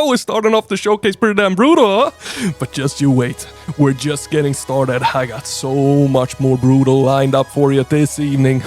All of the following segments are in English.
We're starting off the showcase pretty damn brutal, huh? But just you wait. We're just getting started. I got so much more brutal lined up for you this evening.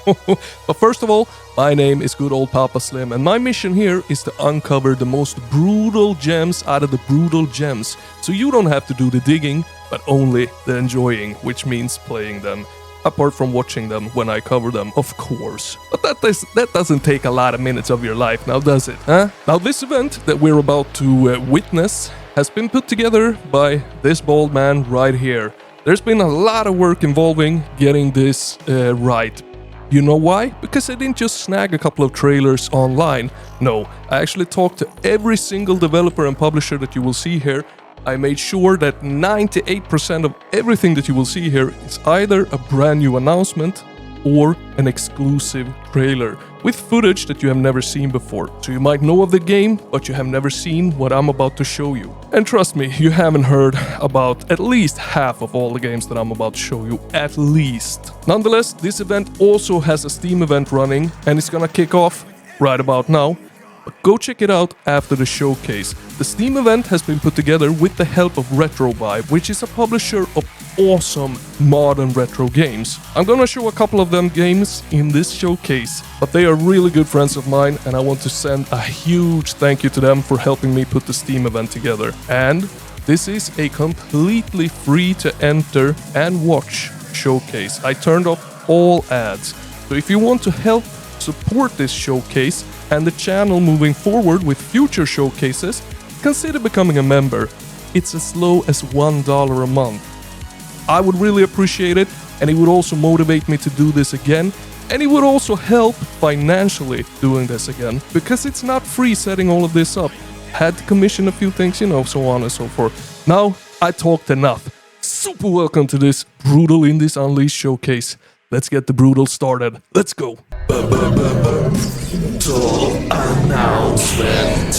But first of all, my name is good old Papa Slim, and my mission here is to uncover the most brutal gems out of the brutal gems. So you don't have to do the digging, but only the enjoying, which means playing them. Apart from watching them when I cover them, of course. But that doesn't take a lot of minutes of your life now, does it, huh? Now this event that we're about to witness has been put together by this bald man right here. There's been a lot of work involving getting this right. You know why? Because I didn't just snag a couple of trailers online. No, I actually talked to every single developer and publisher that you will see here. I made sure that 98% of everything that you will see here is either a brand new announcement or an exclusive trailer with footage that you have never seen before. So you might know of the game, but you have never seen what I'm about to show you. And trust me, you haven't heard about at least half of all the games that I'm about to show you, at least. Nonetheless, this event also has a Steam event running, and it's gonna kick off right about now. But go check it out after the showcase. The Steam event has been put together with the help of RetroVibe, which is a publisher of awesome modern retro games. I'm gonna show a couple of them games in this showcase, but they are really good friends of mine, and I want to send a huge thank you to them for helping me put the Steam event together. And this is a completely free to enter and watch showcase. I turned off all ads. So if you want to help support this showcase and the channel moving forward with future showcases, consider becoming a member. It's as low as $1 a month. I would really appreciate it, and it would also motivate me to do this again, and it would also help financially doing this again, because it's not free setting all of this up. Had to commission a few things, you know, so on and so forth. Now, I talked enough. Super welcome to this Brutal Indies Unleashed showcase. Let's get the brutal started. Let's go. Brutal announcement.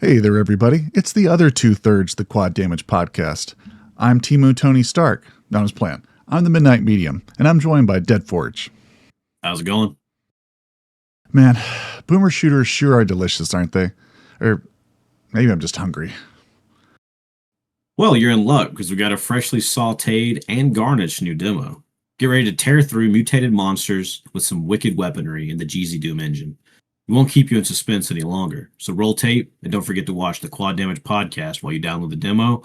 Hey there, everybody. It's the other two-thirds the Quad Damage podcast. I'm Timo Tony Stark. Not his plan. I'm the Midnight Medium, and I'm joined by Deadforge. How's it going? Man, boomer shooters sure are delicious, aren't they? Or maybe I'm just hungry. Well, you're in luck because we got a freshly sauteed and garnished new demo. Get ready to tear through mutated monsters with some wicked weaponry in the Jeezy Doom engine. We won't keep you in suspense any longer, so roll tape and don't forget to watch the Quad Damage podcast while you download the demo.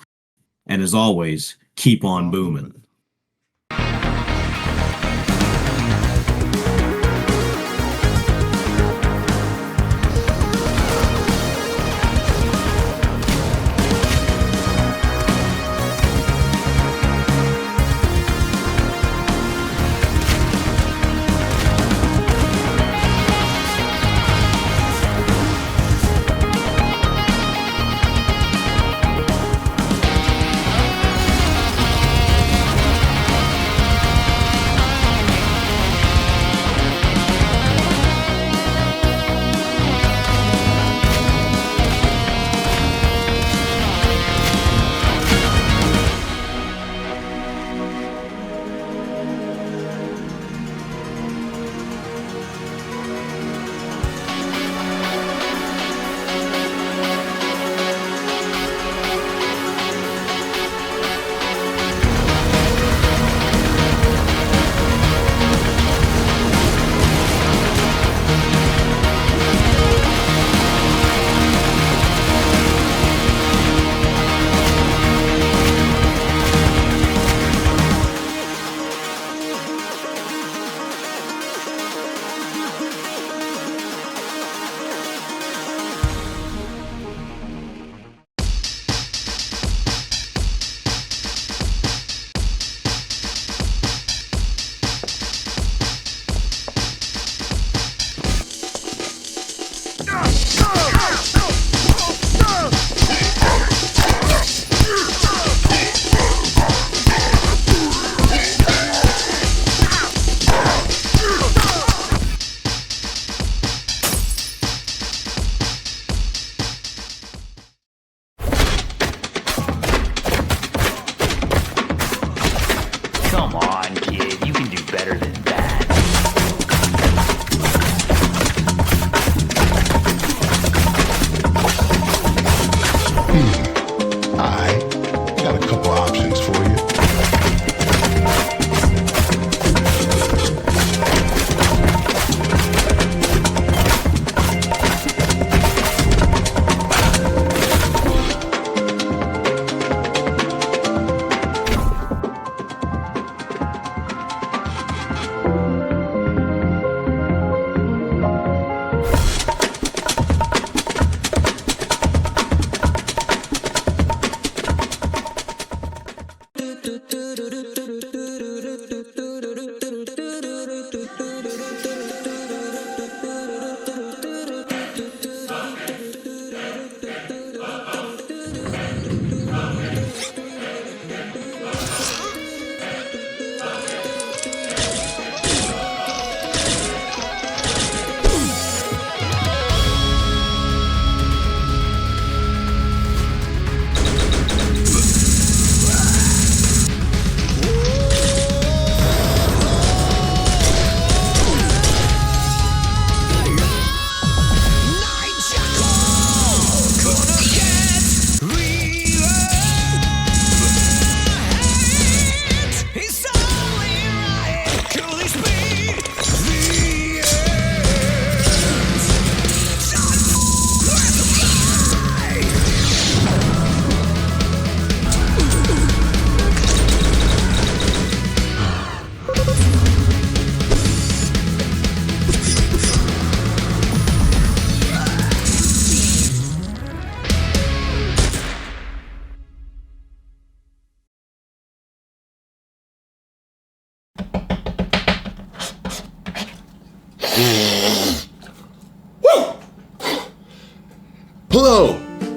And as always, keep on booming.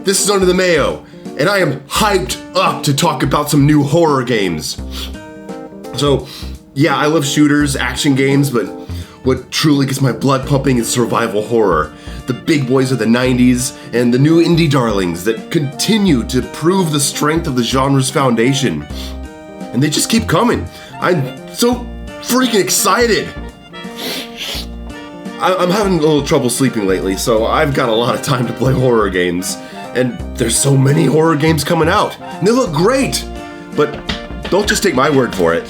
this is Under the Mayo, and I am hyped up to talk about some new horror games. So, yeah, I love shooters, action games, but what truly gets my blood pumping is survival horror. The big boys of the 90s, and the new indie darlings that continue to prove the strength of the genre's foundation. And they just keep coming. I'm so freaking excited. I'm having a little trouble sleeping lately, so I've got a lot of time to play horror games. And there's so many horror games coming out, and they look great. But don't just take my word for it.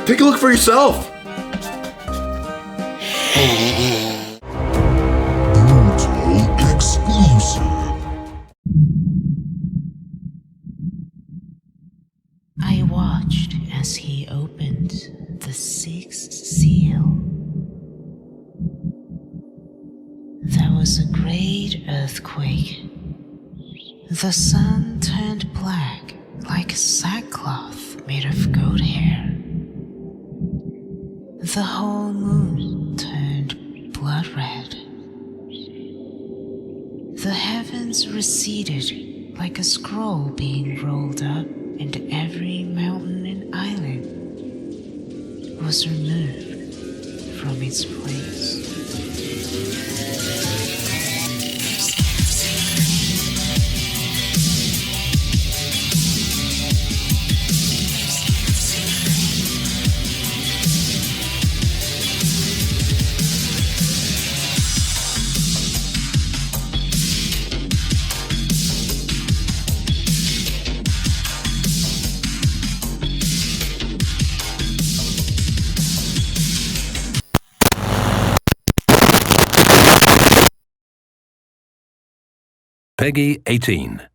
Take a look for yourself. Brutal exclusive. I watched as he opened the sixth seal. There was a great earthquake. The sun turned black like sackcloth made of goat hair. The whole moon turned blood red. The heavens receded like a scroll being rolled up, and every mountain and island was removed from its place. Peggy 18.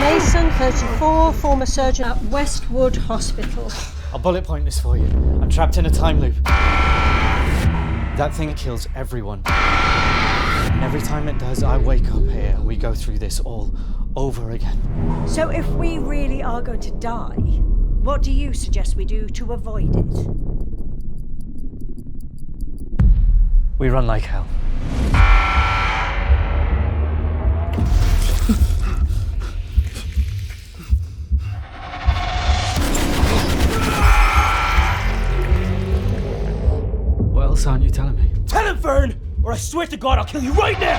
Mason, 34, former surgeon at Westwood Hospital. I'll bullet point this for you. I'm trapped in a time loop. That thing kills everyone. And every time it does, I wake up here and we go through this all over again. So if we really are going to die, what do you suggest we do to avoid it? We run like hell. What else aren't you telling me? Tell him, Fern, or I swear to God I'll kill you right now!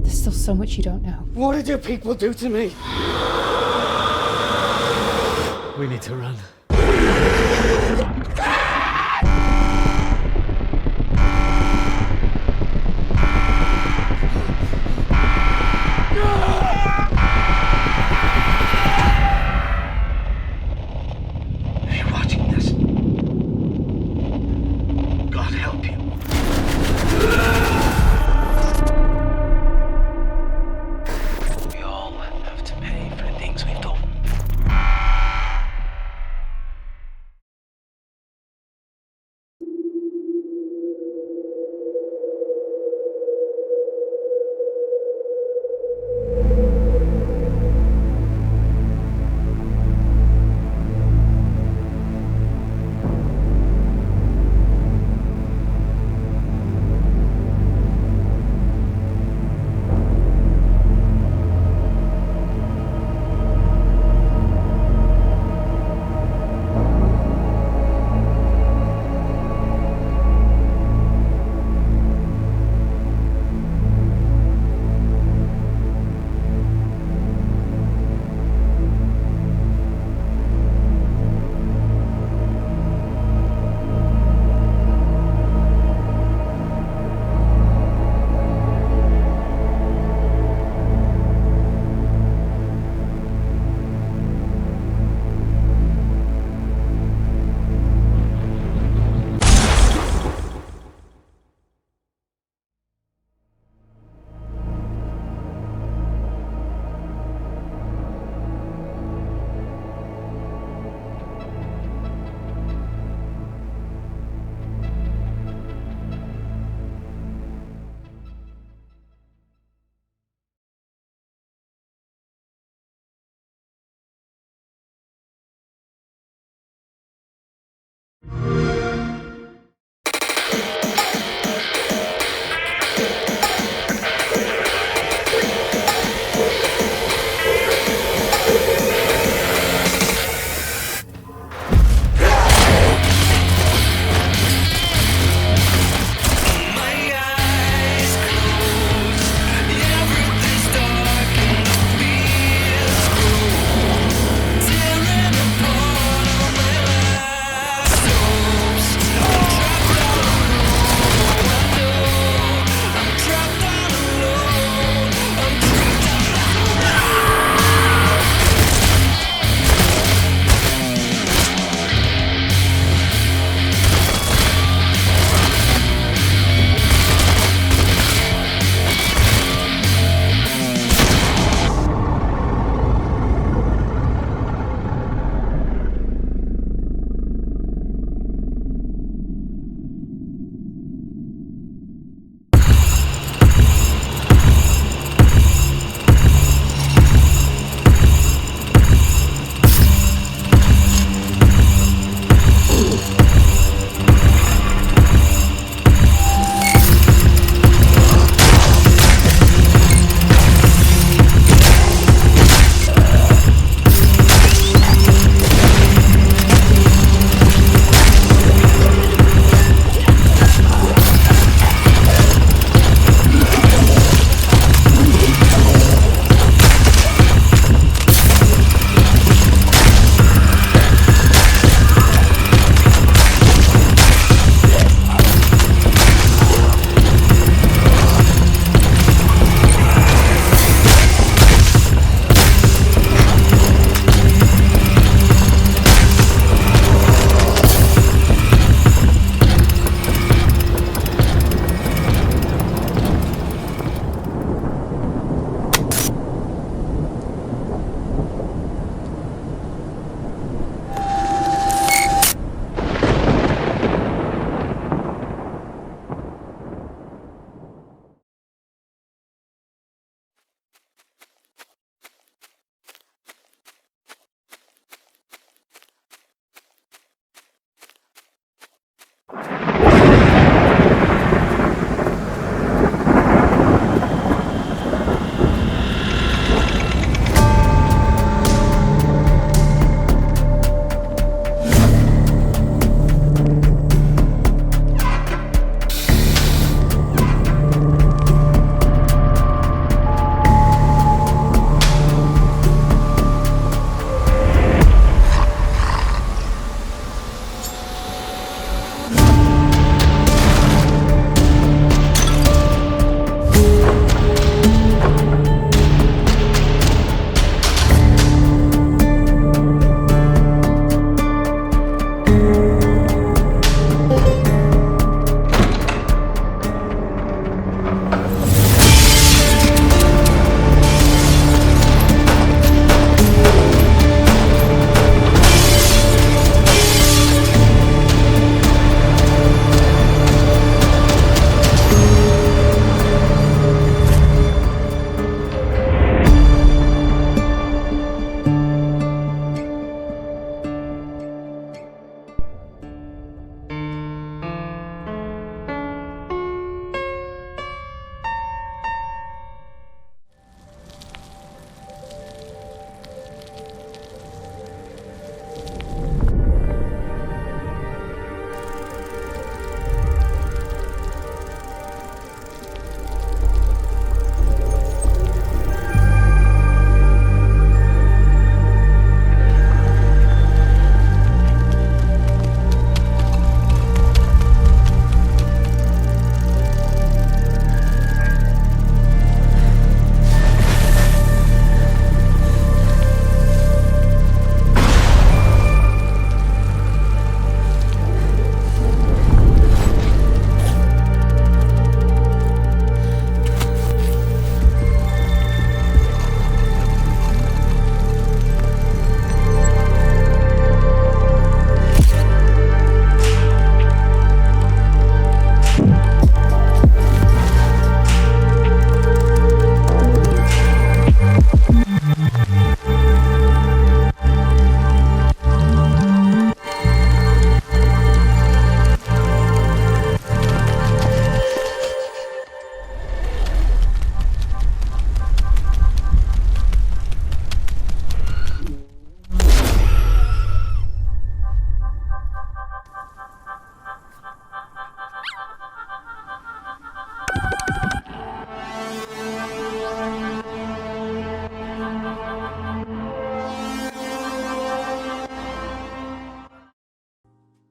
There's still so much you don't know. What did your people do to me? We need to run.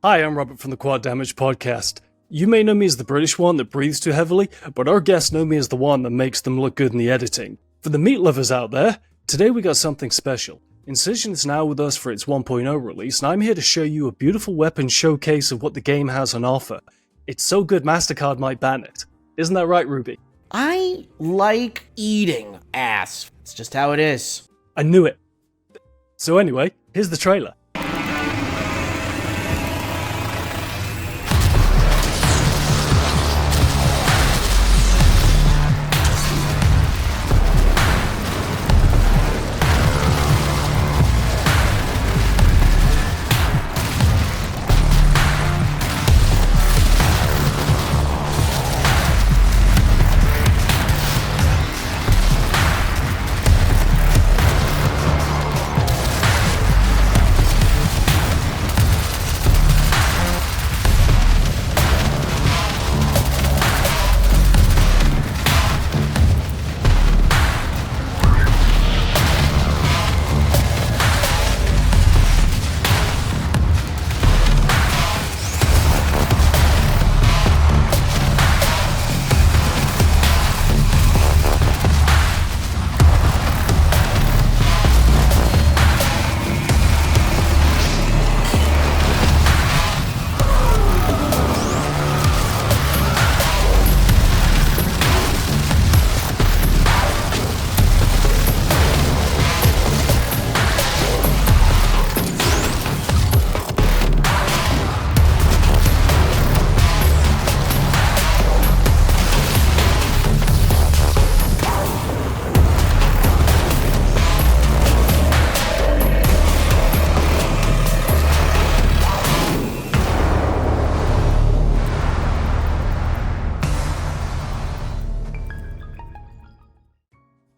Hi, I'm Robert from the Quad Damage Podcast. You may know me as the British one that breathes too heavily, but our guests know me as the one that makes them look good in the editing. For the meat lovers out there, today we got something special. Incision is now with us for its 1.0 release, and I'm here to show you a beautiful weapon showcase of what the game has on offer. It's so good MasterCard might ban it. Isn't that right, Ruby? I like eating ass. It's just how it is. I knew it. So anyway, here's the trailer.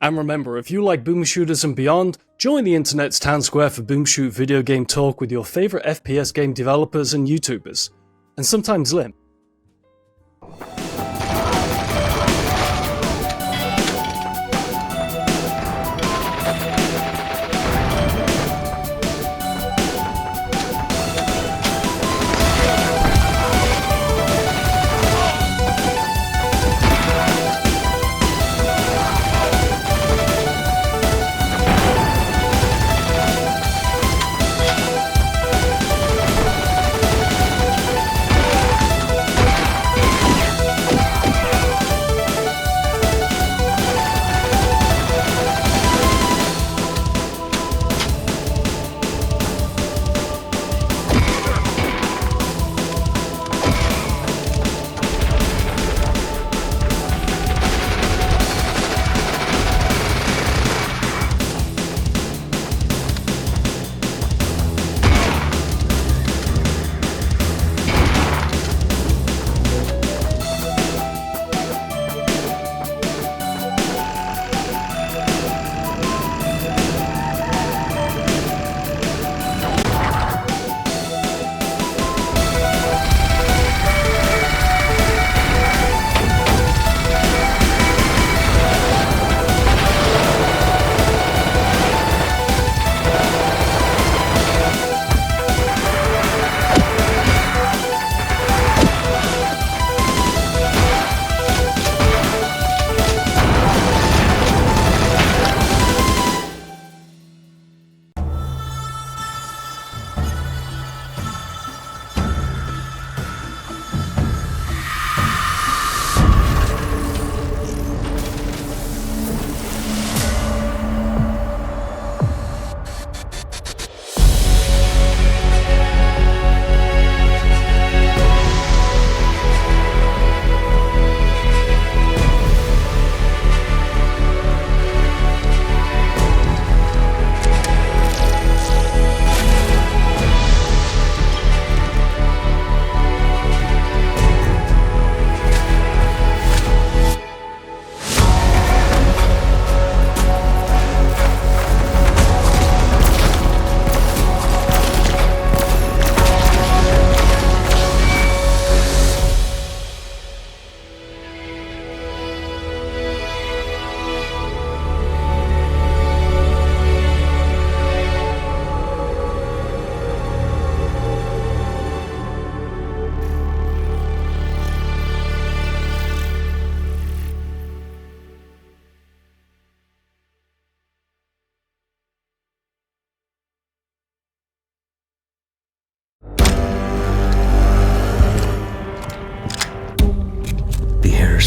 And remember, if you like boom shooters and beyond, join the internet's town square for boom shoot video game talk with your favourite FPS game developers and YouTubers. And sometimes Lim.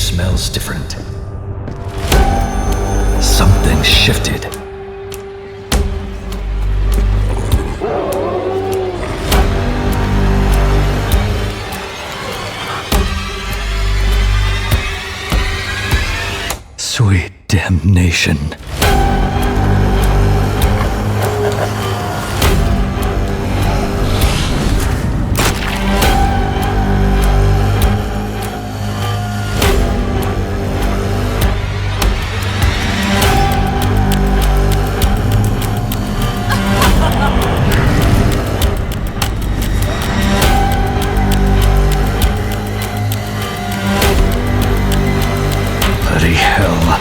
smells different. Something shifted. Sweet damnation. Bloody hell.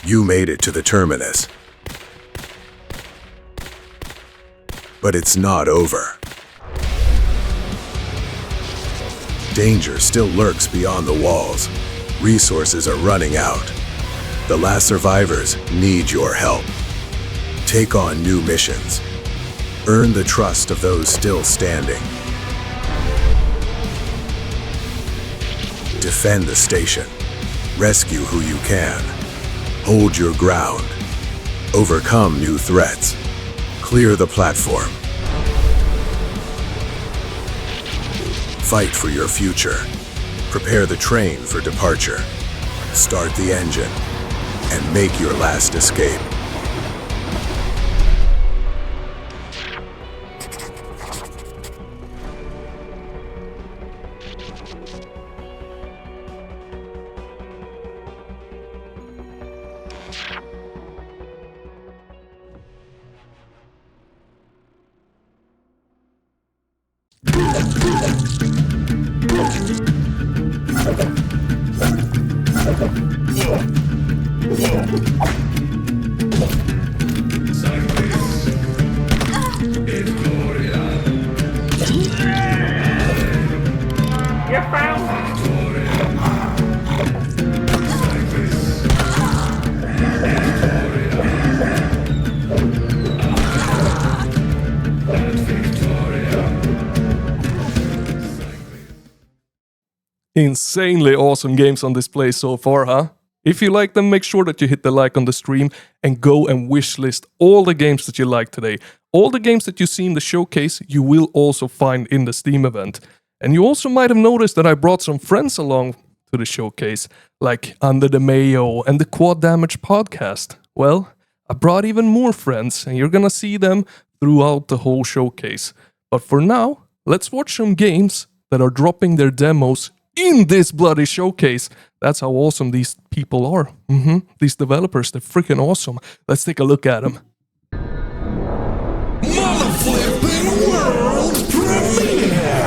You made it to the Terminus. But it's not over. Danger still lurks beyond the walls. Resources are running out. The last survivors need your help. Take on new missions. Earn the trust of those still standing. Defend the station. Rescue who you can. Hold your ground. Overcome new threats. Clear the platform. Fight for your future. Prepare the train for departure. Start the engine and make your last escape. Insanely awesome games on display so far, huh? If you like them, make sure that you hit the like on the stream and go and wishlist all the games that you like today. All the games that you see in the showcase, you will also find in the Steam event. And you also might have noticed that I brought some friends along to the showcase, like Under the Mayo and the Quad Damage podcast. Well, I brought even more friends, and you're gonna see them throughout the whole showcase. But for now, let's watch some games that are dropping their demos in this bloody showcase. That's how awesome these people are. These developers, they're freaking awesome. Let's take a look at them. Motherflipping world premiere!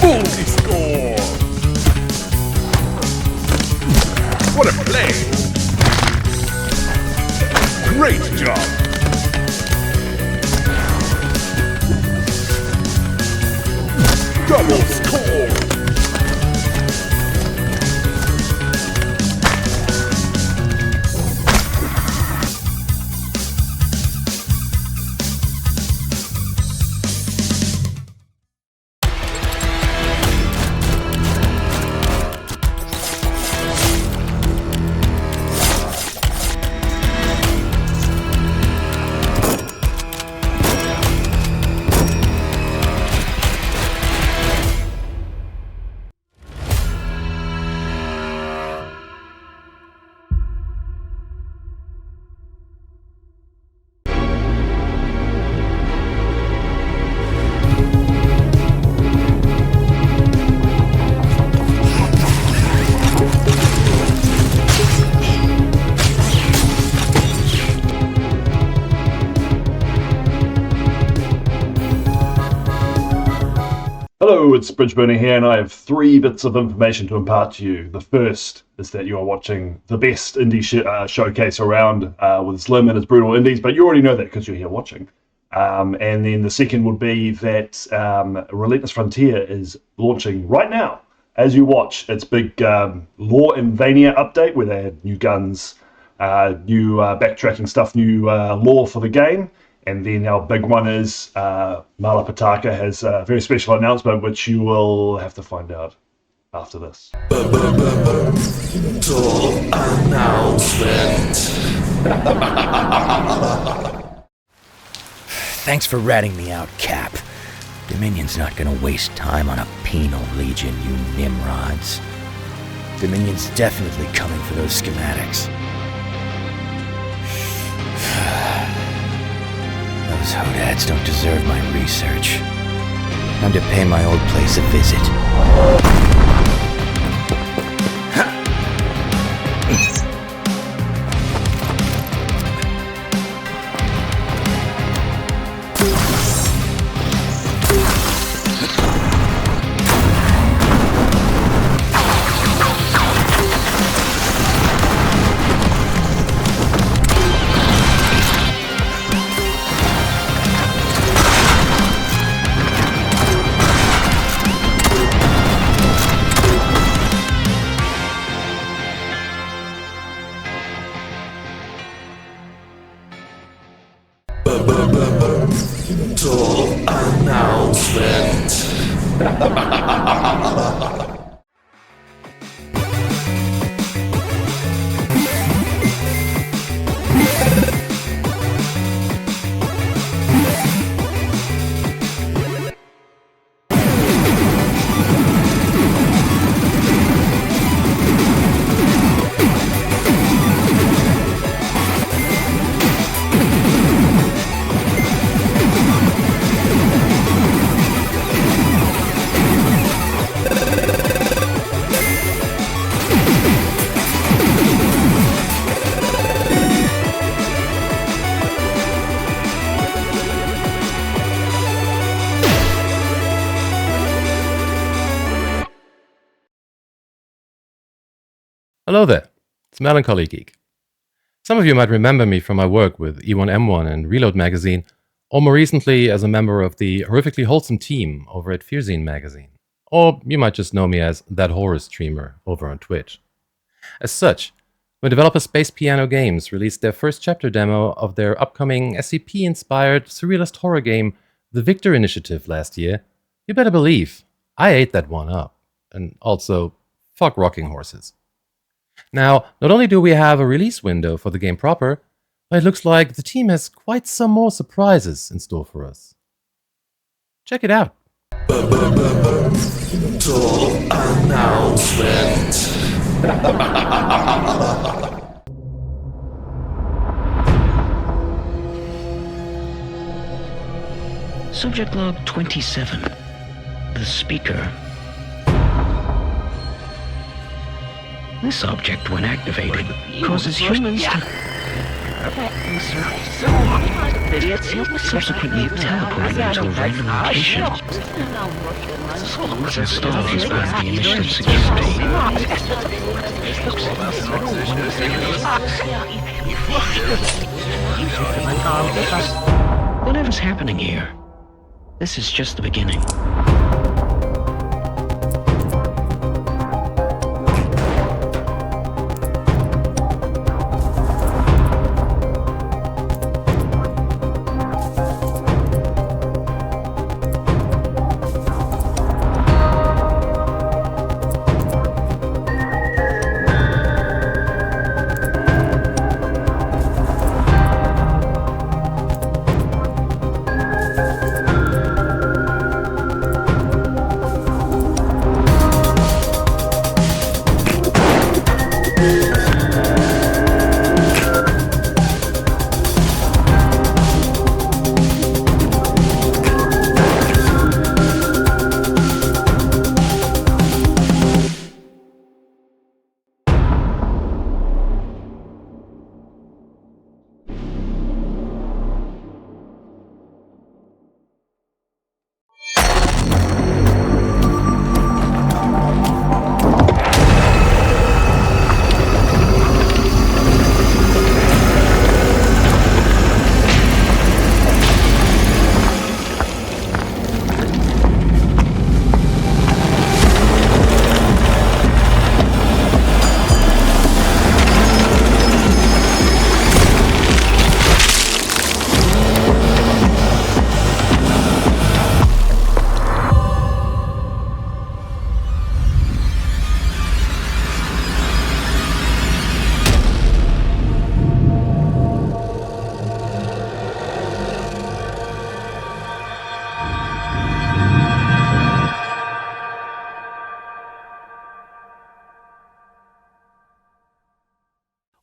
Fully score! What a play! Great job! Double score! Hello, it's Bridgeburner here, and I have 3 bits of information to impart to you. The first is that you are watching the best indie showcase around with Slim and his brutal indies, but you already know that because you're here watching. And then the second would be that Relentless Frontier is launching right now as you watch its big Lore and Vania update, where they had new guns, new backtracking stuff, new lore for the game. And then our big one is Petaka has a very special announcement, which you will have to find out after this. Thanks for ratting me out, Cap. Dominion's not gonna waste time on a penal legion, you nimrods. Dominion's definitely coming for those schematics. Those hodads don't deserve my research. Time to pay my old place a visit. Hello there, it's Melancholy Geek. Some of you might remember me from my work with E1M1 and Reload magazine, or more recently as a member of the horrifically wholesome team over at Fearzine magazine. Or you might just know me as That Horror Streamer over on Twitch. As such, when developer Space Piano Games released their first chapter demo of their upcoming SCP-inspired surrealist horror game, The Victor Initiative, last year, you better believe I ate that one up. And also, fuck rocking horses. Now, not only do we have a release window for the game proper, but it looks like the team has quite some more surprises in store for us. Check it out. Subject log 27. The speaker. This object, when activated, causes humans to... Subsequently teleported to a random location. As stars as the initiative suggested. Whatever's happening here, this is just the beginning.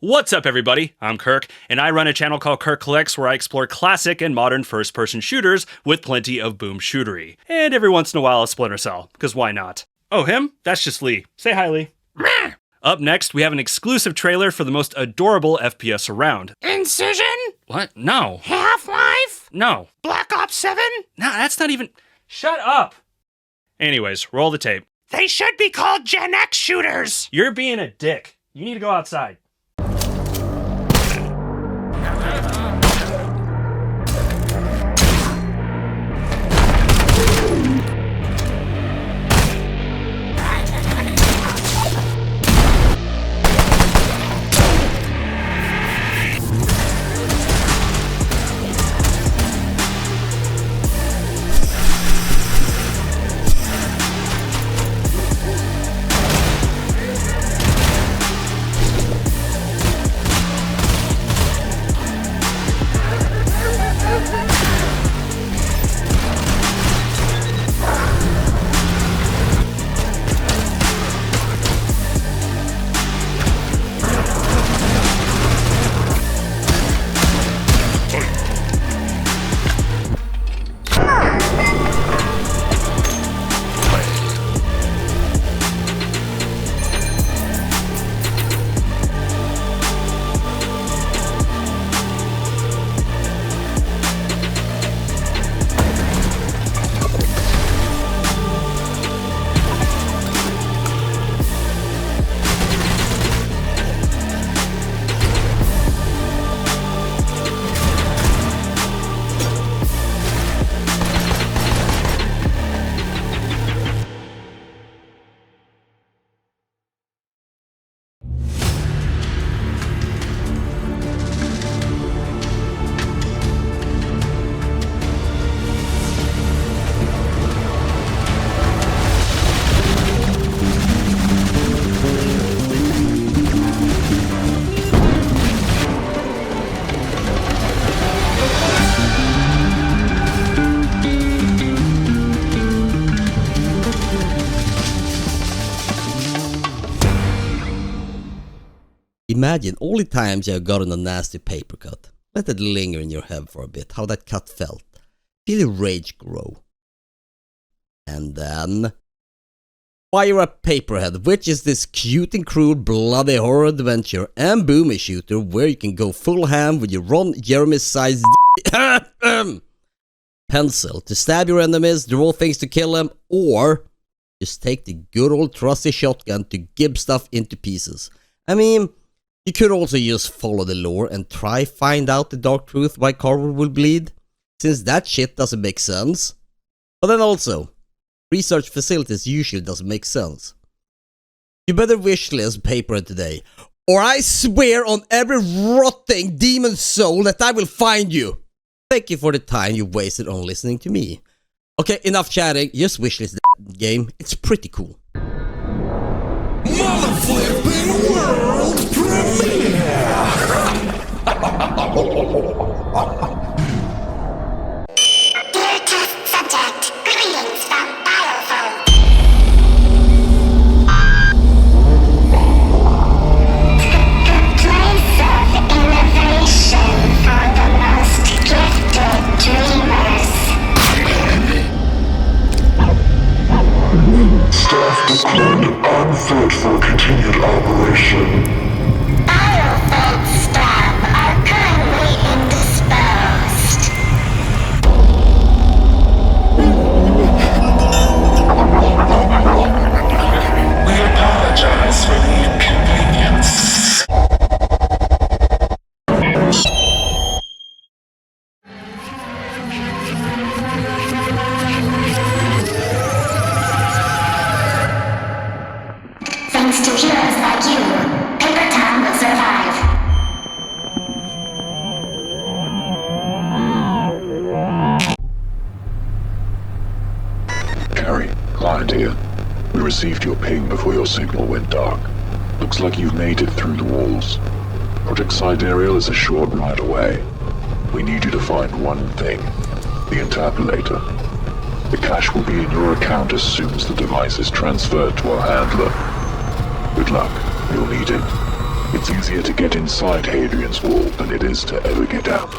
What's up, everybody? I'm Kirk, and I run a channel called Kirk Collects where I explore classic and modern first-person shooters with plenty of boom shootery. And every once in a while a Splinter Cell, because why not? Oh, him? That's just Lee. Say hi, Lee. Up next, we have an exclusive trailer for the most adorable FPS around. Incision? What? No. Half-Life? No. Black Ops 7? No, that's not even... Shut up! Anyways, roll the tape. They should be called Gen X shooters! You're being a dick. You need to go outside. Imagine all the times you have gotten a nasty paper cut. Let it linger in your head for a bit, how that cut felt. Feel your rage grow. And then Fire Up Paperhead, which is this cute and cruel bloody horror adventure and boomy shooter where you can go full ham with your Ron Jeremy-sized pencil to stab your enemies, draw things to kill them, or just take the good old trusty shotgun to gib stuff into pieces. I mean, you could also just follow the lore and try find out the dark truth why Carver will bleed, since that shit doesn't make sense. But then also, research facilities usually doesn't make sense. You better wishlist Paperhead today, or I swear on every rotting demon soul that I will find you. Thank you for the time you wasted on listening to me. Okay, enough chatting, just wishlist the game, it's pretty cool. Motherflipping world premiere! Dear test subject, greetings from Biofoam. Place of innovation for the most gifted dreamers. Staff declared unfit for continued operation. Biofed staff are currently indisposed. We apologize for the inconvenience. Thanks to heroes like you, Paper Town will survive. Carrie, client here. We received your ping before your signal went dark. Looks like you've made it through the walls. Project Sidereal is a short ride away. We need you to find one thing. The interpolator. The cash will be in your account as soon as the device is transferred to our handler. Good luck. You'll need it. It's easier to get inside Hadrian's Wall than it is to ever get out.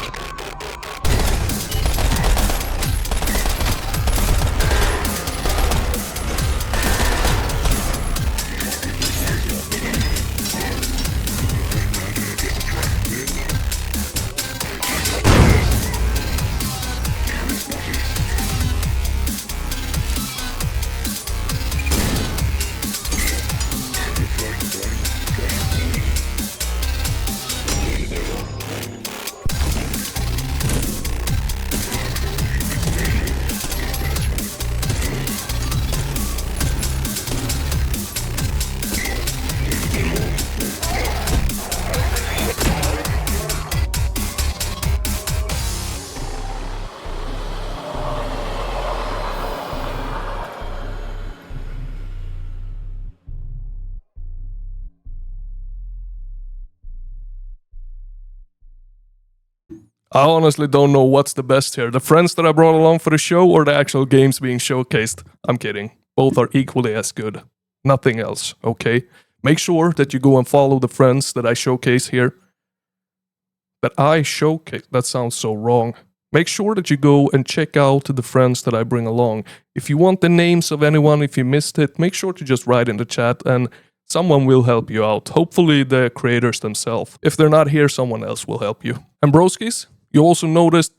I honestly don't know what's the best here. The friends that I brought along for the show or the actual games being showcased. I'm kidding. Both are equally as good. Nothing else, okay? Make sure that you go and follow the friends that I showcase here. That sounds so wrong. Make sure that you go and check out the friends that I bring along. If you want the names of anyone, if you missed it, make sure to just write in the chat and someone will help you out. Hopefully the creators themselves. If they're not here, someone else will help you. And broskis, you also noticed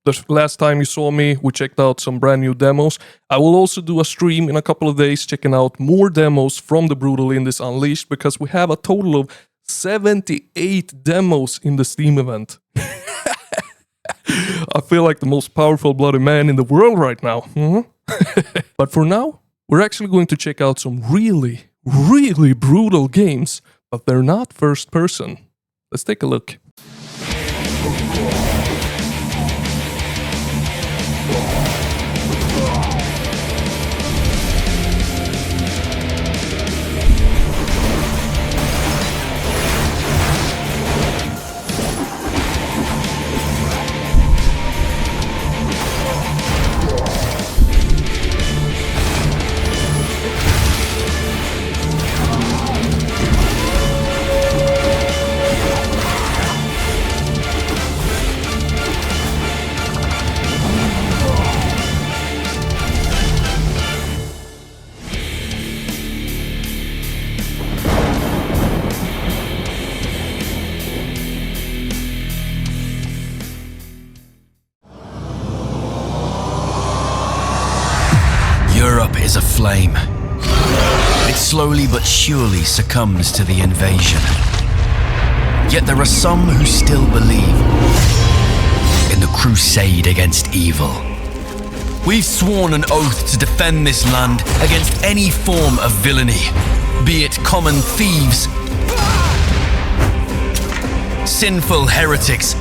the last time you saw me, we checked out some brand new demos. I will also do a stream in a couple of days checking out more demos from the Brutal Indies Unleashed because we have a total of 78 demos in the Steam event. I feel like the most powerful bloody man in the world right now. But for now, we're actually going to check out some really, really brutal games, but they're not first person. Let's take a look. flame. It slowly but surely succumbs to the invasion. Yet there are some who still believe in the crusade against evil. We've sworn an oath to defend this land against any form of villainy, be it common thieves, sinful heretics,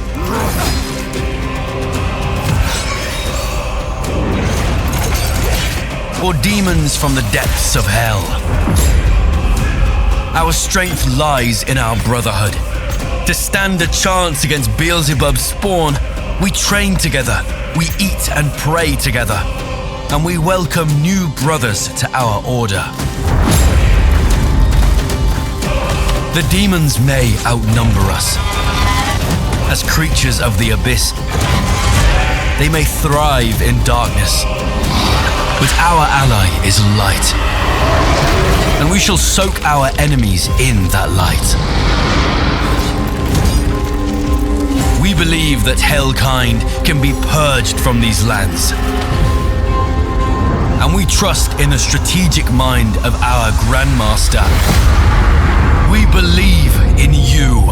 or demons from the depths of hell. Our strength lies in our brotherhood. To stand a chance against Beelzebub's spawn, we train together, we eat and pray together, and we welcome new brothers to our order. The demons may outnumber us. As creatures of the abyss, they may thrive in darkness, but our ally is light, and we shall soak our enemies in that light. We believe that hellkind can be purged from these lands, and we trust in the strategic mind of our Grandmaster. We believe in you.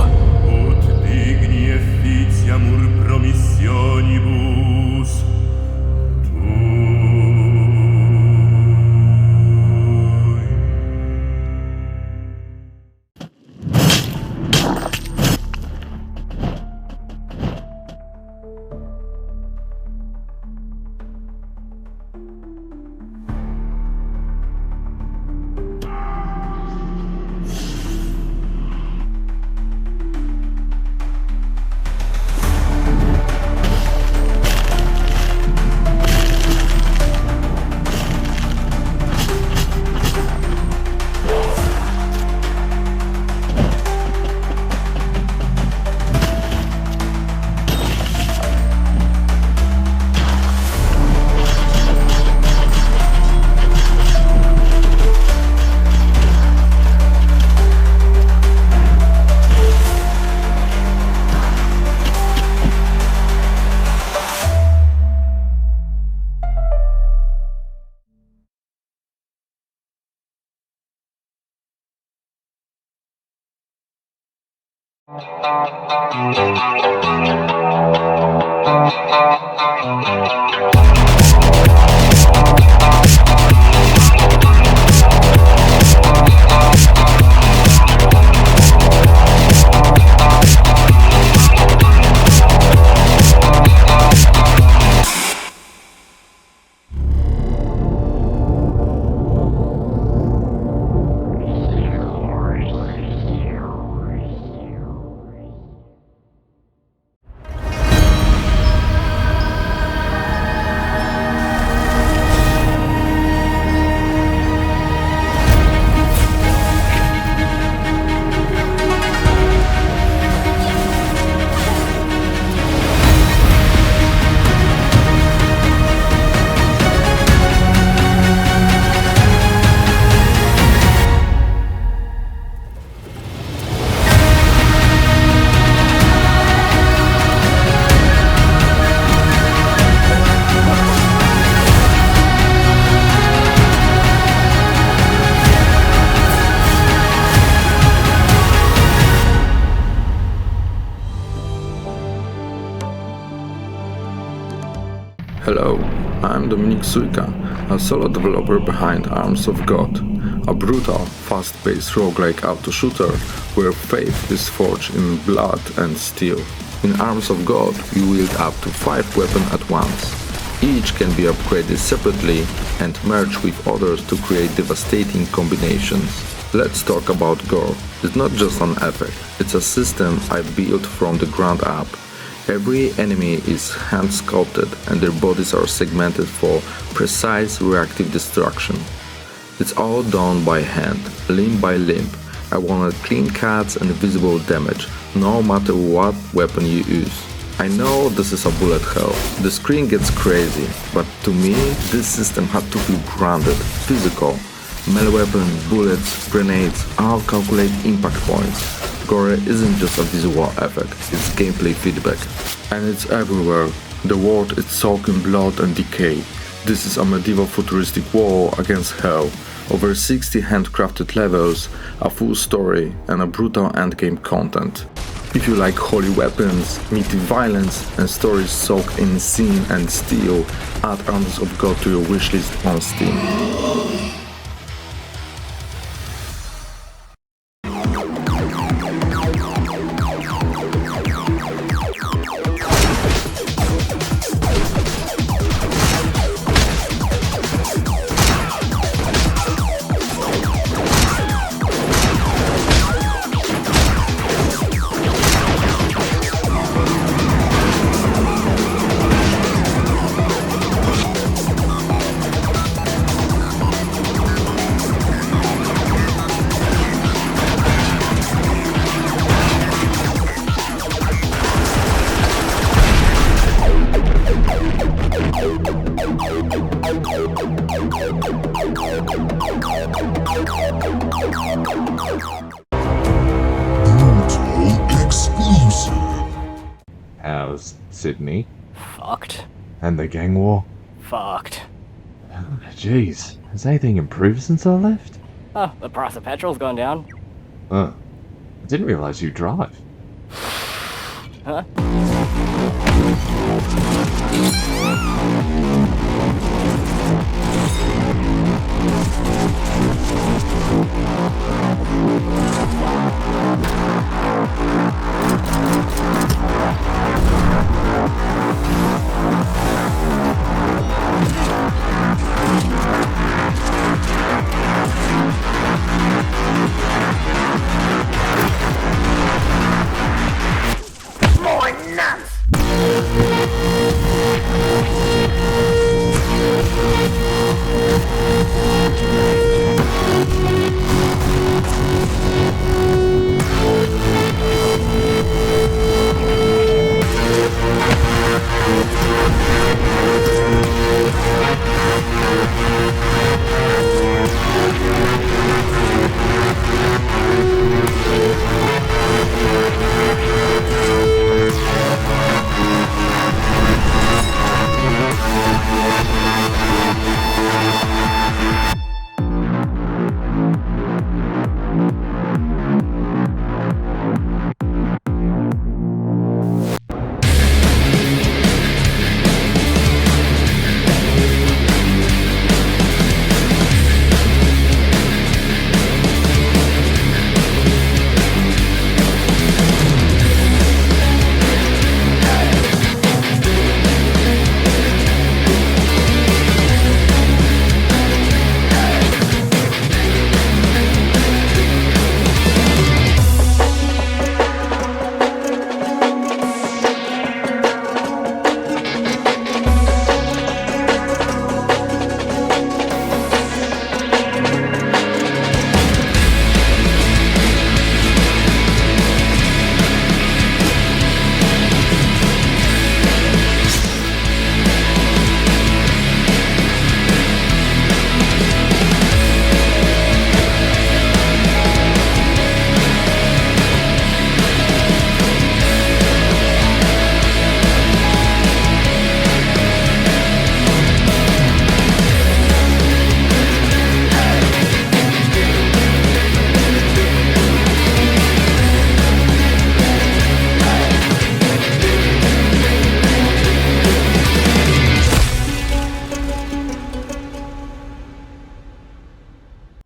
Hello, I'm Dominik Sujka, a solo developer behind Arms of God, a brutal, fast-paced roguelike auto-shooter where faith is forged in blood and steel. In Arms of God, you wield up to 5 weapons at once. Each can be upgraded separately and merged with others to create devastating combinations. Let's talk about gore. It's not just an effect, it's a system I built from the ground up. Every enemy is hand-sculpted and their bodies are segmented for precise reactive destruction. It's all done by hand, limb by limb. I wanted clean cuts and visible damage, no matter what weapon you use. I know this is a bullet hell. The screen gets crazy, but to me, this system had to feel grounded, physical. Melee weapons, bullets, grenades, all calculate impact points. Gore isn't just a visual effect, it's gameplay feedback. And it's everywhere. The world is soaked in blood and decay. This is a medieval futuristic war against hell. Over 60 handcrafted levels, a full story, and a brutal endgame content. If you like holy weapons, meaty violence, and stories soaked in sin and steel, add Arms of God to your wishlist on Steam. How's Sydney? Fucked. And the gang war? Fucked. Jeez, has anything improved since I left? Oh, the price of petrol's gone down. I didn't realize you drive. Huh? More nuts!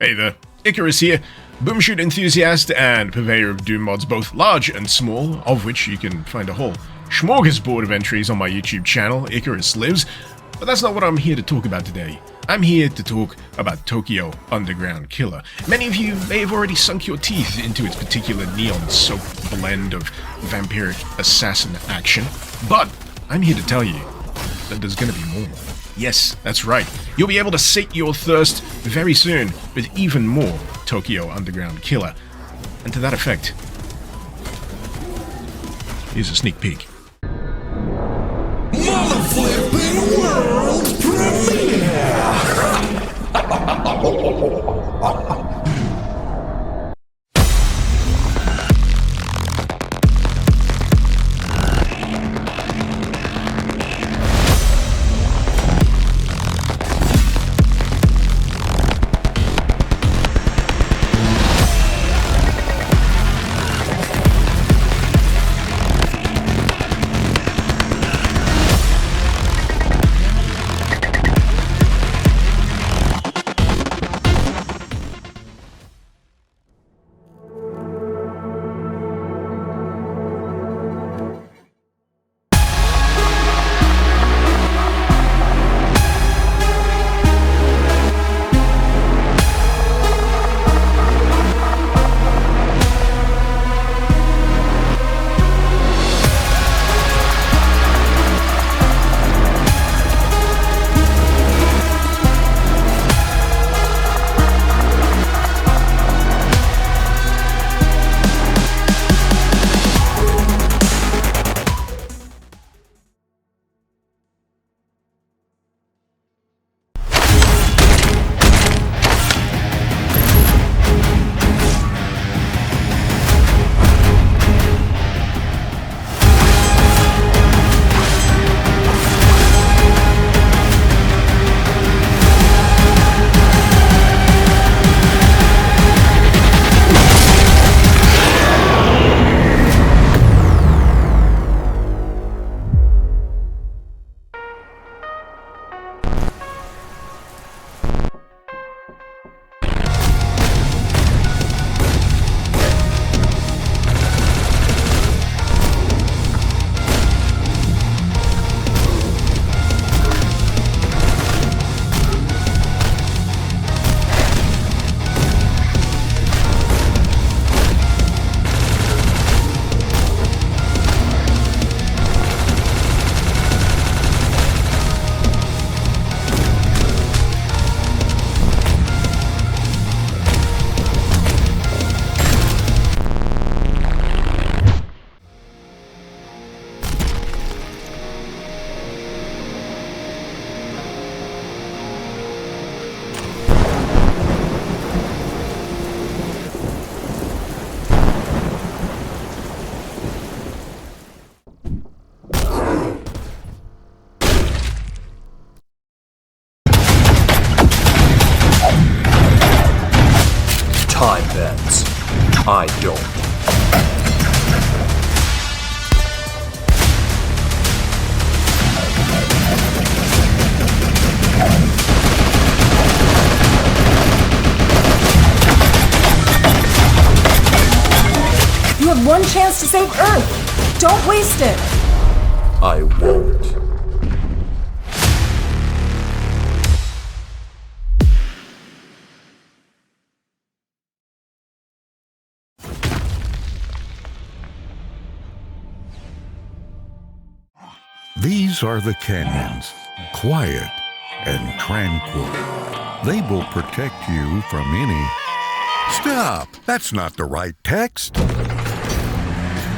Hey there, Icarus here, boom shoot enthusiast and purveyor of Doom mods both large and small, of which you can find a whole smorgasbord of entries on my YouTube channel, Icarus Lives, but that's not what I'm here to talk about today. I'm here to talk about Tokyo Underground Killer. Many of you may have already sunk your teeth into its particular neon-soaked blend of vampiric assassin action, but I'm here to tell you that there's gonna be more. Yes, that's right. You'll be able to sate your thirst very soon with even more Tokyo Underground Killer. And to that effect, here's a sneak peek. Motherflipping world premiere! I don't. You have one chance to save Earth. Don't waste it. I won't. These are the canyons, quiet and tranquil. They will protect you from any... Stop! That's not the right text.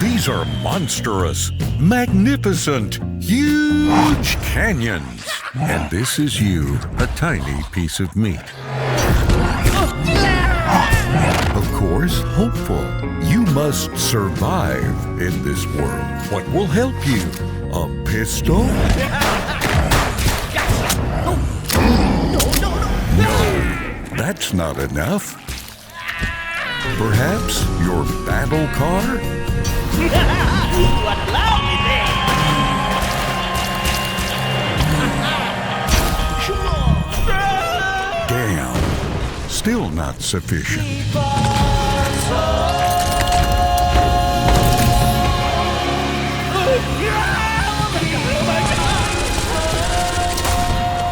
These are monstrous, magnificent, huge canyons. And this is you, a tiny piece of meat. Of course, hopeful. You must survive in this world. What will help you? A pistol? No, that's not enough. Perhaps your battle car? Damn, still not sufficient.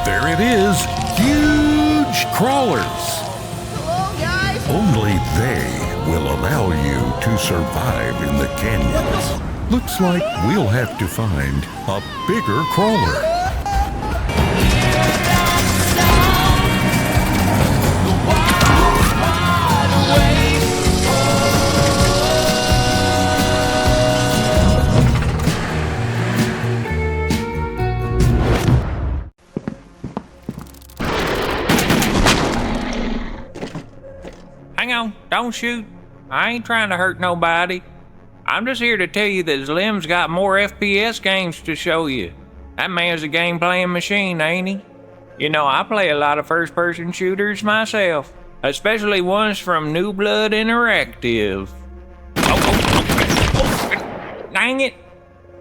There it is, huge crawlers. Only they will allow you to survive in the canyons. Looks like we'll have to find a bigger crawler. Hang on, don't shoot. I ain't trying to hurt nobody. I'm just here to tell you that Slim's got more FPS games to show you. That man's a game-playing machine, ain't he? You know, I play a lot of first-person shooters myself, especially ones from New Blood Interactive. Dang it!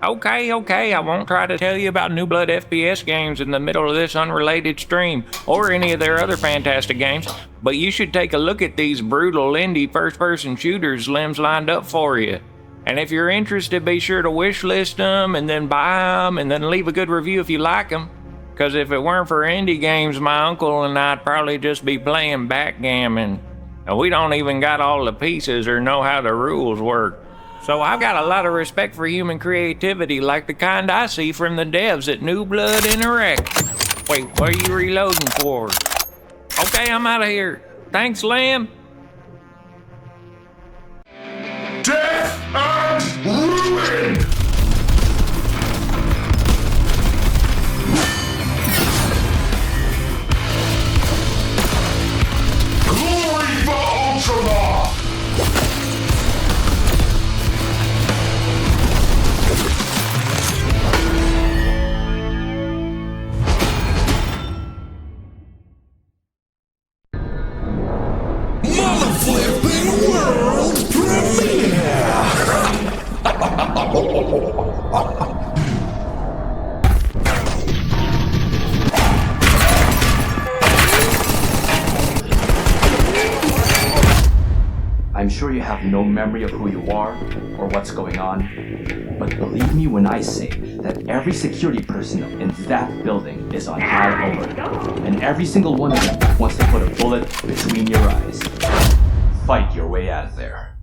Okay, I won't try to tell you about New Blood FPS games in the middle of this unrelated stream, or any of their other fantastic games, but you should take a look at these brutal indie first-person shooters Slim's lined up for you. And if you're interested, be sure to wishlist them, and then buy them, and then leave a good review if you like them. Because if it weren't for indie games, my uncle and I'd probably just be playing backgammon. And we don't even got all the pieces or know how the rules work. So I've got a lot of respect for human creativity, like the kind I see from the devs at New Blood Interactive. Wait, what are you reloading for? Okay, I'm out of here. Thanks, Lamb. Death and ruin! Glory for Ultramar! Mother-flipping world premiere! I'm sure you have no memory of who you are or what's going on, but believe me when I say that every security person in that building is on high alert, and every single one of them wants to put a bullet between your eyes. Fight your way out of there.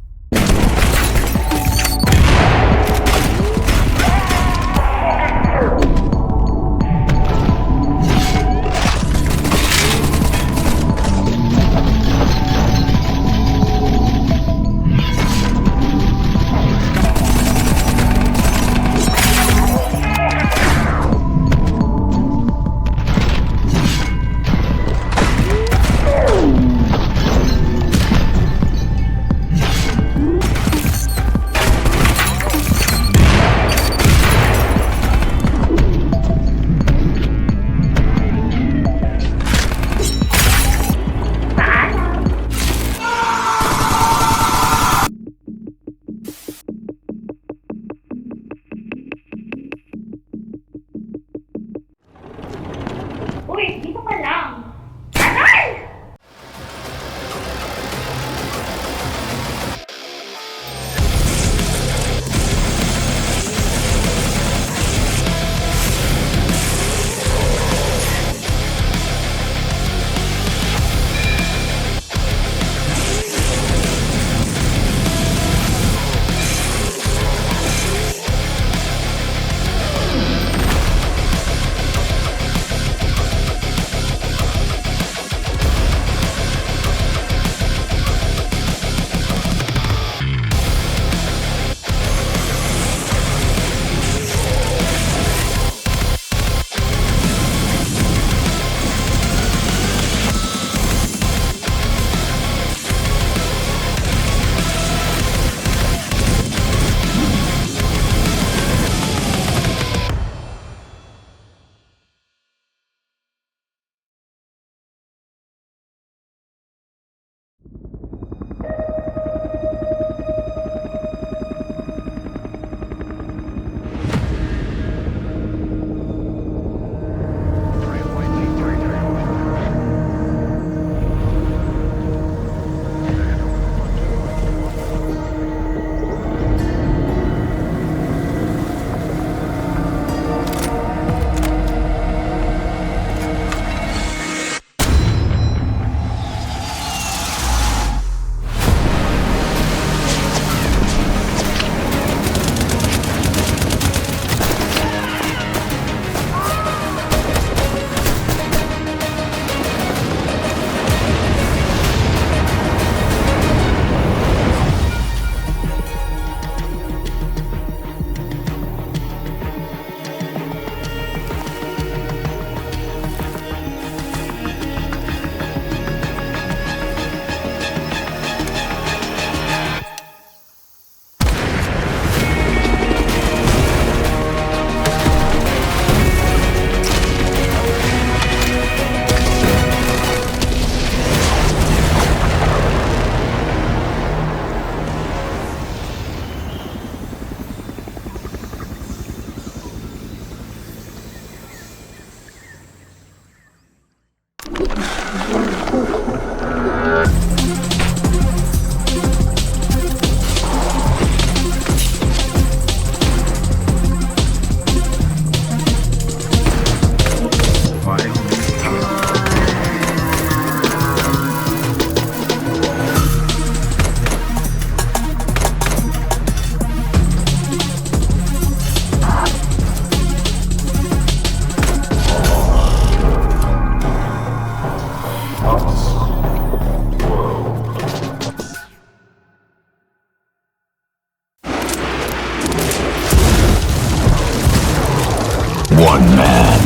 one man,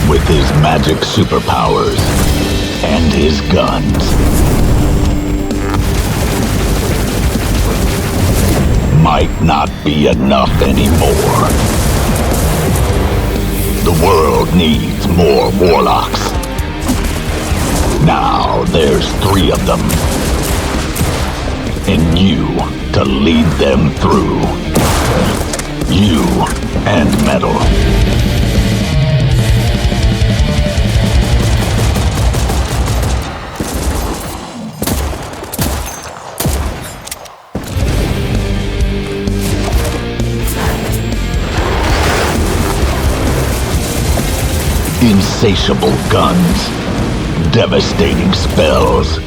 with his magic superpowers and his guns, might not be enough anymore. The world needs more warlocks. Now there's 3 of them, and you to lead them through. You and Metal. Insatiable guns, devastating spells,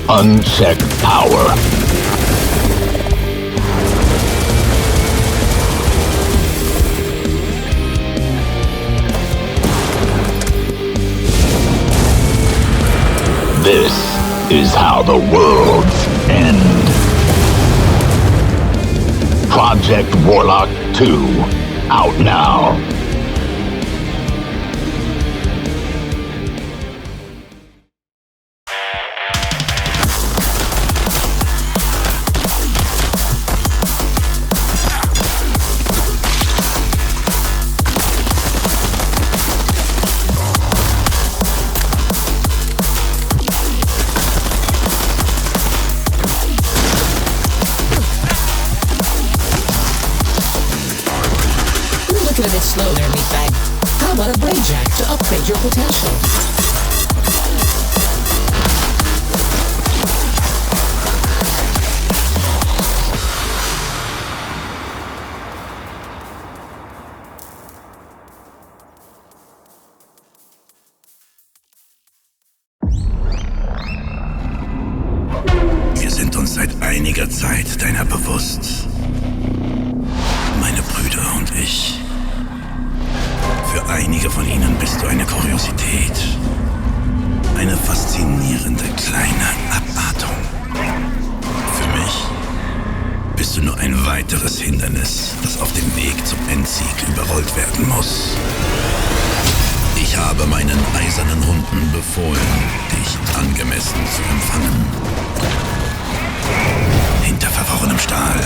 unchecked power. This is how the worlds end. Project Warlock II, out now. Slow there, meatbag. How about a blade jack to upgrade your potential? Wir sind uns seit einiger Zeit deiner bewusst. Meine Brüder und ich. Für einige von ihnen bist du eine Kuriosität. Eine faszinierende kleine Abartung. Für mich bist du nur ein weiteres Hindernis, das auf dem Weg zum Endsieg überrollt werden muss. Ich habe meinen eisernen Hunden befohlen, dich angemessen zu empfangen. Hinter verworrenem Stahl,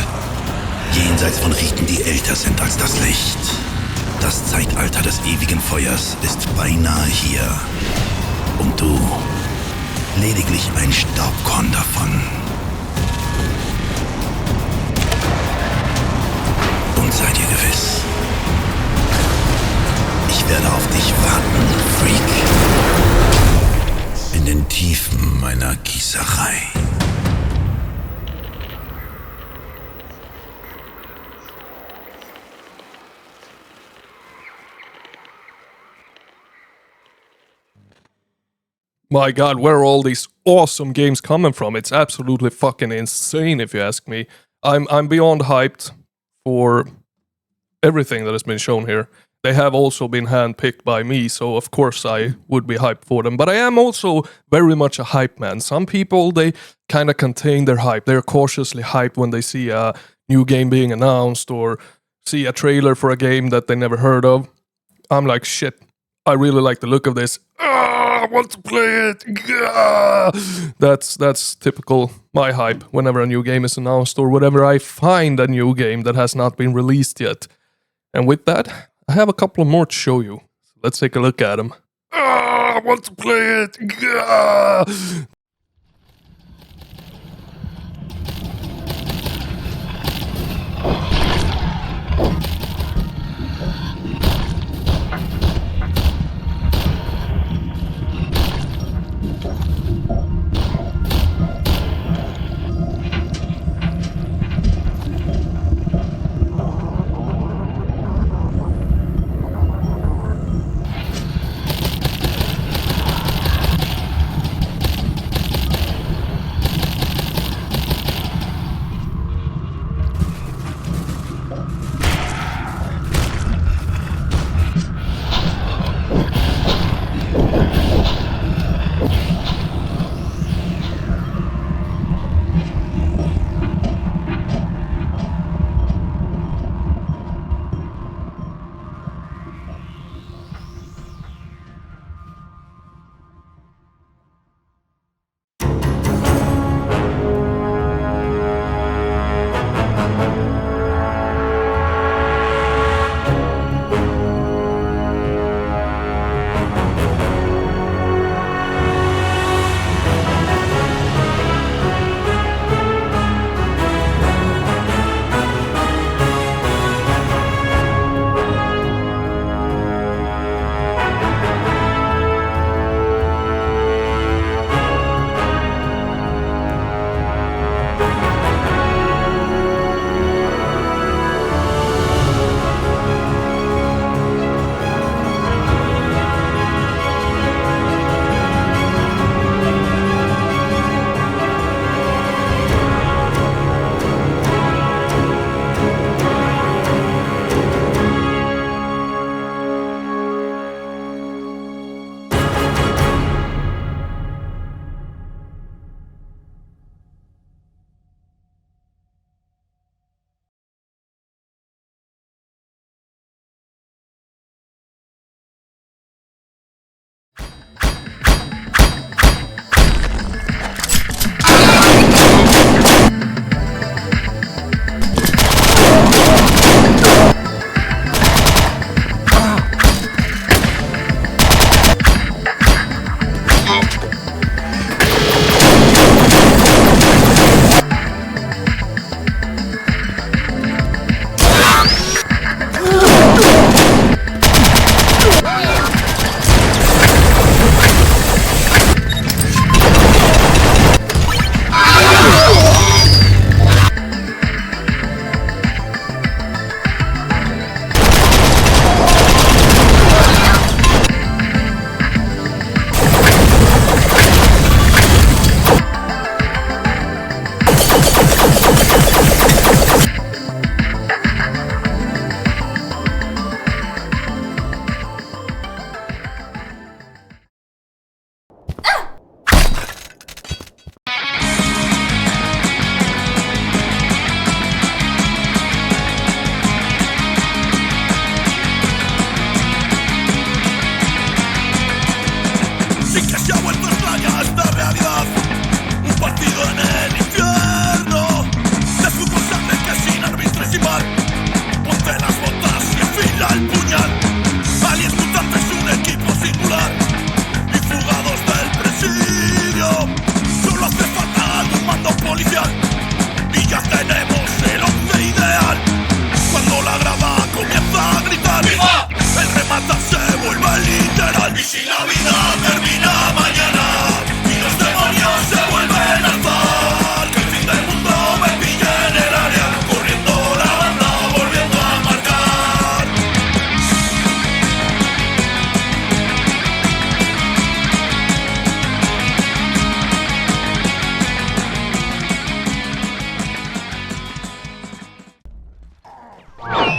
jenseits von Riten, die älter sind als das Licht. Das Zeitalter des ewigen Feuers ist beinahe hier. Und du, lediglich ein Staubkorn davon. Und sei dir gewiss, ich werde auf dich warten, Freak. In den Tiefen meiner Gießerei. My god, where are all these awesome games coming from? It's absolutely fucking insane if you ask me. I'm beyond hyped for everything that has been shown here. They have also been handpicked by me, so of course I would be hyped for them. But I am also very much a hype man. Some people, they kind of contain their hype. They're cautiously hyped when they see a new game being announced or see a trailer for a game that they never heard of. I'm like, shit, I really like the look of this. I want to play it. That's typical my hype whenever a new game is announced or whenever I find a new game that has not been released yet. And with that, I have a couple more to show you. Let's take a look at them. I want to play it.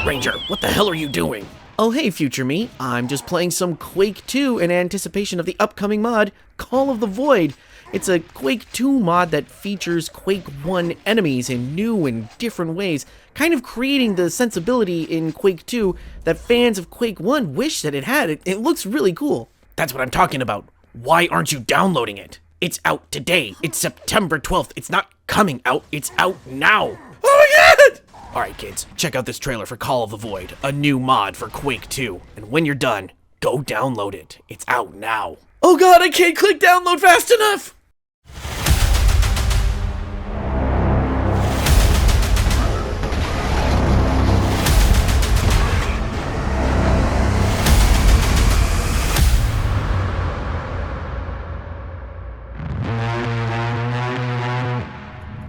Ranger, what the hell are you doing? Oh hey, future me. I'm just playing some Quake 2 in anticipation of the upcoming mod, Call of the Void. It's a Quake 2 mod that features Quake 1 enemies in new and different ways, kind of creating the sensibility in Quake 2 that fans of Quake 1 wish that it had. It looks really cool. That's what I'm talking about. Why aren't you downloading it? It's out today. It's September 12th. It's not coming out. It's out now. Oh my god! Alright kids, check out this trailer for Call of the Void, a new mod for Quake 2. And when you're done, go download it. It's out now. Oh god, I can't click download fast enough!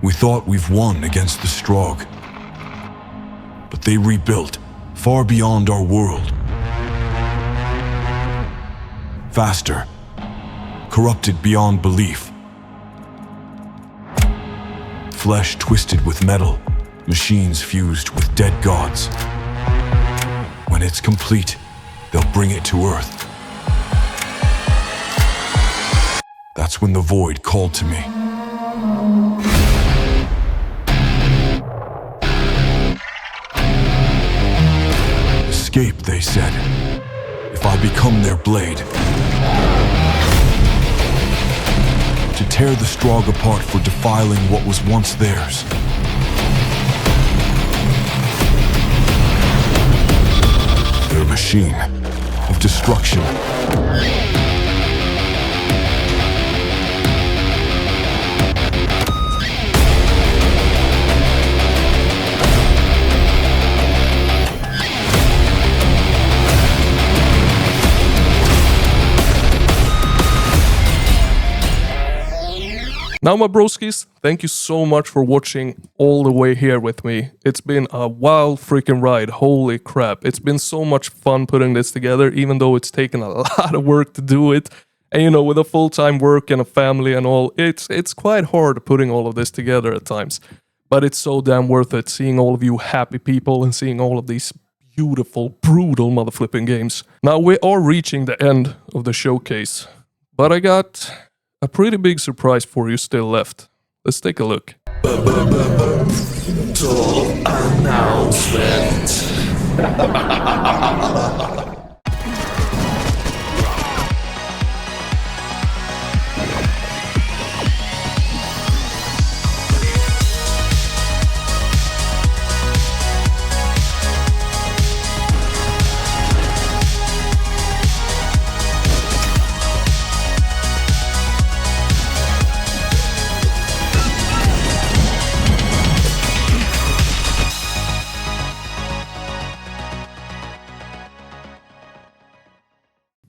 We thought we've won against the Strogg. But they rebuilt, far beyond our world. Faster. Corrupted beyond belief. Flesh twisted with metal. Machines fused with dead gods. When it's complete, they'll bring it to Earth. That's when the Void called to me. Escape, they said, if I become their blade. To tear the Strogg apart for defiling what was once theirs. Their machine of destruction. Now my broskies, thank you so much for watching all the way here with me. It's been a wild freaking ride, holy crap. It's been so much fun putting this together, even though it's taken a lot of work to do it. And you know, with a full-time work and a family and all, it's quite hard putting all of this together at times. But it's so damn worth it, seeing all of you happy people and seeing all of these beautiful, brutal motherflipping games. Now we are reaching the end of the showcase, but I got a pretty big surprise for you still left. Let's take a look. Announcement.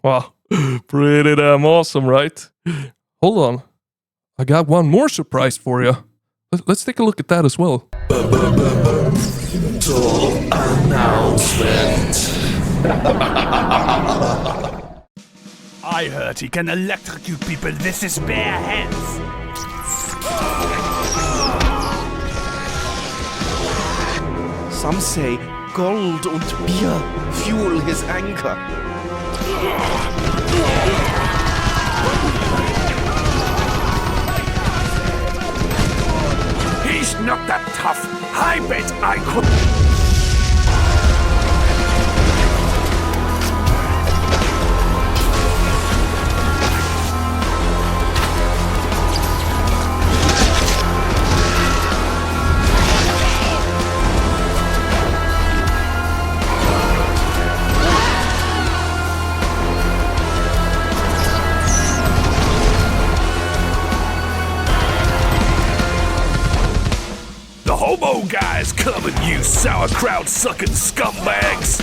Wow, pretty damn awesome, right? Hold on, I got one more surprise for you. Let's take a look at that as well. Announcement. I heard he can electrocute people with his bare hands. Some say gold and beer fuel his anger. He's not that tough. I bet I could. Hobo guys coming, you sauerkraut sucking scumbags!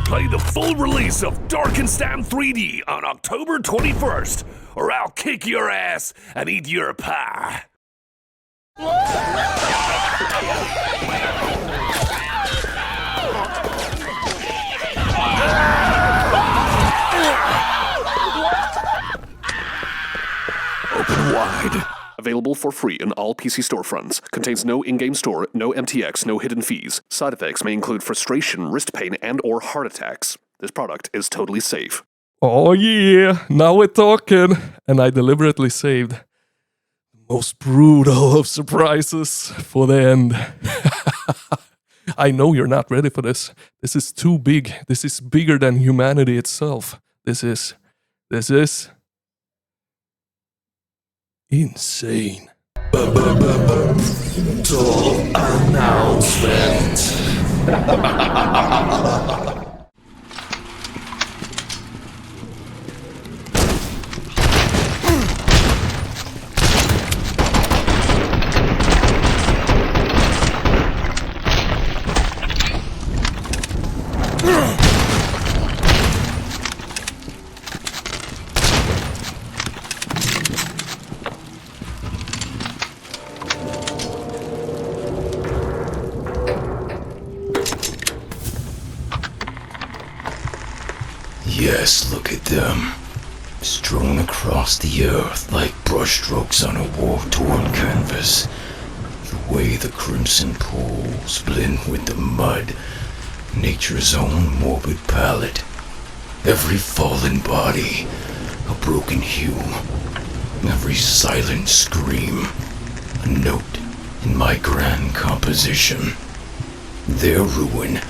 Play the full release of Darkenstam 3D on October 21st, or I'll kick your ass and eat your pie. Open wide. Available for free in all PC storefronts. Contains no in-game store, no MTX, no hidden fees. Side effects may include frustration, wrist pain, and or heart attacks. This product is totally safe. Oh yeah, now we're talking. And I deliberately saved the most brutal of surprises for the end. I know you're not ready for this. This is too big. This is bigger than humanity itself. This is insane. Top announcement. Yes, look at them. Strewn across the earth like brushstrokes on a war-torn canvas. The way the crimson pools blend with the mud. Nature's own morbid palette. Every fallen body, a broken hue. Every silent scream, a note in my grand composition. Their ruin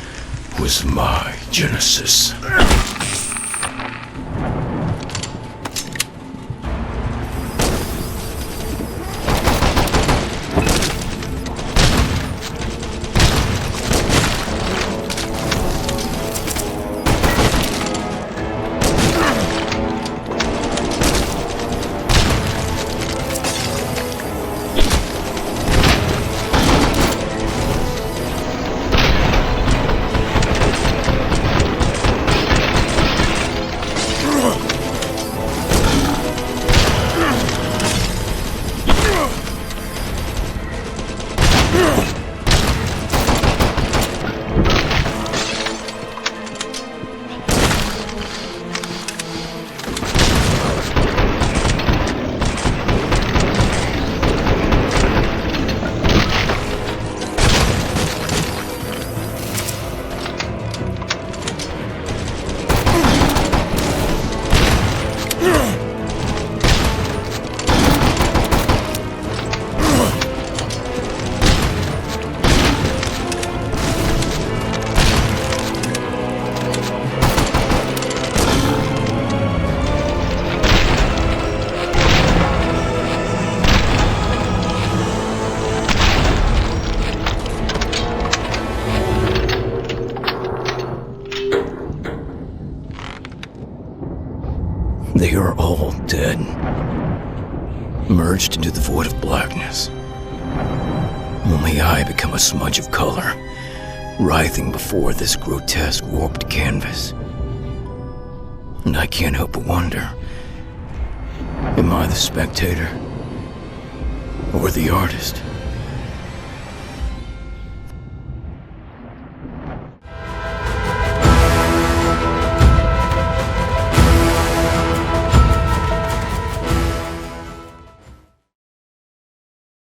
was my genesis. They are all dead. Merged into the void of blackness. Only I become a smudge of color, writhing before this grotesque, warped canvas. And I can't help but wonder, am I the spectator? Or the artist?